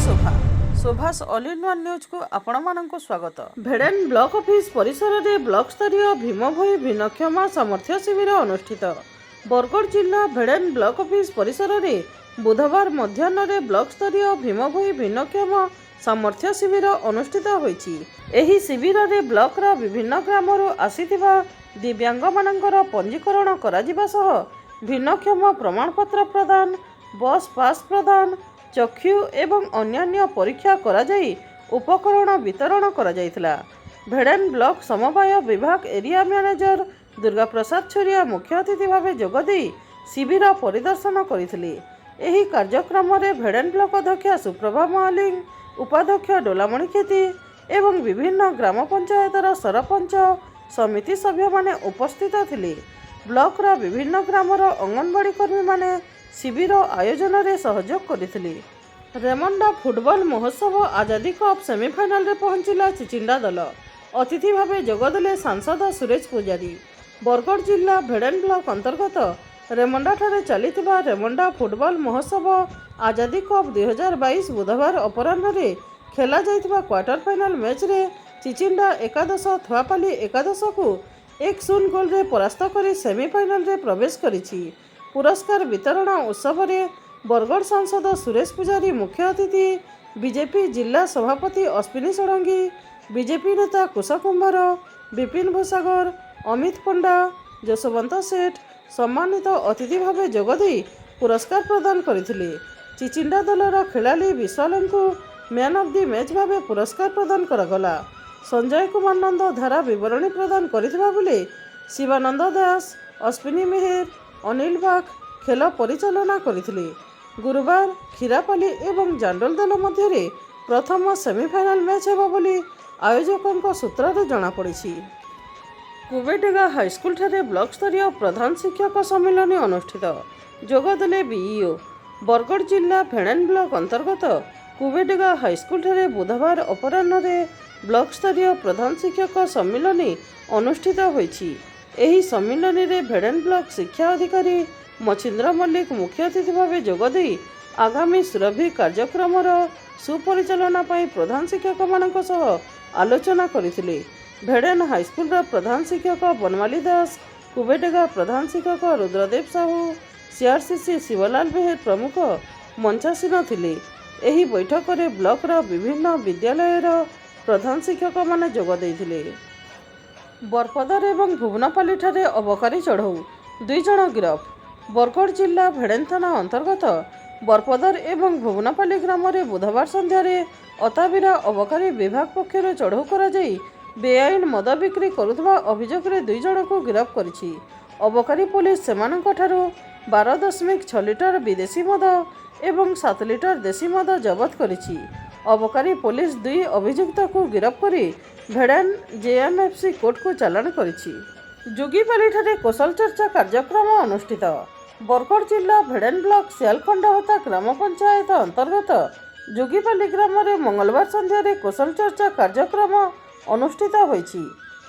शोभा शोभास all in one news को आपण मानक स्वागत। भेड़ेन ब्लॉक ऑफिस परिसर में ब्लॉक स्तरीय भीमभोई भिन्नक्षम सामर्थ्य शिविर अनुष्ठित। बरगढ़ जिला भेड़ेन ब्लॉक ऑफिस परिसर में बुधवार मध्याह्न ब्लॉक स्तरीय भीमभोई भिन्नक्षम सामर्थ्य शिविर अनुष्ठित होईछि। एही शिविर में ब्लॉक रा विभिन्न ग्रामरू आसीथिबा दिव्यांग मानकर पंजीकरण करा जिबा सह भिन्नक्षम प्रमाणपत्र प्रदान, बस पास प्रदान, चक्षु एवं अन्यान्य परीक्षा करा जाई उपकरण वितरण करा जायतिला। भेड़ेन ब्लॉक समवाय विभाग एरिया मैनेजर दुर्गा प्रसाद छुरिया मुख्य अतिथि भाव जोगदे शिविर परिदर्शन करथिले। एही कार्यक्रम में भेड़ेन ब्लॉक अध्यक्ष सुप्रभा महालिंग, उपाध्यक्ष डोलामणि खेती एवं विभिन्न ग्राम पंचायतर सरपंच समिति सभ्य माने उपस्थित थिले। ब्लॉक रा विभिन्न ग्रामर अंगनवाड़ी कर्मी माने शिविर आयोजन में सहयोग करथिले। रेमंडा फुटबॉल महोत्सव आजादी कप सेमिफाइनल रे पहुंचिला चिचिंडा दल। अतिथि भावे जोगदेले सांसद सुरेश पुजारी। बरगढ़ जिला भेड़ेन ब्लॉक अंतर्गत रेमंडा ठारे चलिथिबा रेमंडा फुटबॉल महोत्सव आजादी कप 2022 बुधवार अपराह्न रे खेला जाइथिबा क्वार्टर फाइनल मैच रे चिचिंडा एकादश थुआपाली एकादश को 1-0 गोल रे परास्त कर सेमिफाइनल रे प्रवेश करिछि। पुरस्कार वितरण उत्सव रे बरगढ़ सांसद सुरेश पुजारी मुख्य अतिथि, बीजेपी जिला सभापति अश्विनी षडंगी, बीजेपी नेता कुश कुंभार, विपिन भोसागर, अमित पंडा, जसवंत सेठ सम्मानित अतिथि भावे जोगदे पुरस्कार प्रदान करथिले। चिचिंडा दलर खेलाड़ी विशाल को मैन ऑफ द मैच भावे पुरस्कार प्रदान करगला। संजय कुमार नंद धारा विवरणी प्रदान करथिबा बेले शिवानंद दास, अश्विनी मेहर, अनिल बाग खेल परिचालना करथिले। गुरुवार खीरापाली एवं जांडोल दल मध्य प्रथम सेमिफाइनल मैच हेबो बोली आयोजकों सूत्र जना पड़ी। कुबेडेगा हाईस्कल ठारे ब्लॉक स्तरीय प्रधान शिक्षक सम्मेलन अनुष्ठित। जोगदेले बीईओ। बरगढ़ जिला भेड़ेन ब्लॉक अंतर्गत कुबेडेगा हाईस्कल ठारे बुधवार अपराह्न ब्लॉक स्तरीय प्रधान शिक्षक सम्मेलन अनुष्ठित होईछि। एही सम्मेलन में भेड़ेन ब्लॉक शिक्षा अधिकारी मचिंद्र मल्लिक मुख्य अतिथि भावे जोगदे आगामी सुरभि कार्यक्रमर सुपरिचालना पाई प्रधान शिक्षक मानक सह आलोचना करथिले। भेड़ेन हाईस्कल प्रधान शिक्षक बनमाली दास, कुबेडेगा प्रधान शिक्षक रुद्रदेव साहू, सीआरसीसी शिवलाल बेहेर प्रमुख मंचासीन थिले। एही बैठक में ब्लॉक रा विभिन्न विद्यालयर प्रधान शिक्षक माने जोग देथिले। बरपदर एवं भुवनपाली ठारे अबकारी चढ़ऊ 2 जण गिरफ। बरगढ़ जिला भेड़ेन थाना अंतर्गत बरपदर एवं भुवनपाली ग्राम में बुधवार संध्यारे अताबिरा अबकारी विभाग पक्षर चढ़ऊ करा जाई बेआईन मद बिक्री करुवा अभियोग 2 जण को गिरफ करिछि। अबकारी पुलिस सेमानंक ठारू 12.6 लिटर विदेशी मद एवं 7 लिटर देशी मद जबत करिछि। अबकारी पुलिस 2 अभियुक्त को गिरफ करी भेड़ेन जेएमएफसी कोर्ट को चालाण करिछि। जोगीपाली ठारे कौशल चर्चा कार्यक्रम अनुष्ठित। बरगढ़ जिला भेड़ेन ब्लॉक सियालखंडहता ग्राम पंचायत अंतर्गत जोगीपाली ग्राम में मंगलवार संध्यारे कौशल चर्चा कार्यक्रम अनुष्ठित होईछि।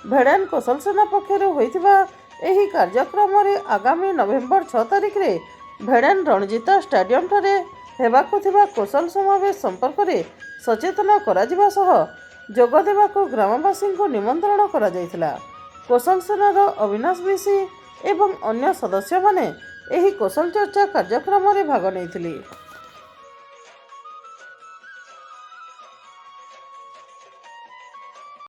भेड़ेन कौशल सेना पक्षर होइथिबा एही कार्यक्रम में आगामी नवेम्बर 6 तारिख रे भेड़ेन रणजीता स्टाडियम ठारे हेबाकु थिबा कौशल समावेश संपर्क में सचेतन करा जिबा सह जोग देबाकु ग्रामवासी को निमंत्रण करा जायतिला। कौशल सेनार अविनाश विशी एवं अन्य सदस्य माने एही कौशल चर्चा कार्यक्रम में भाग नेइथिले।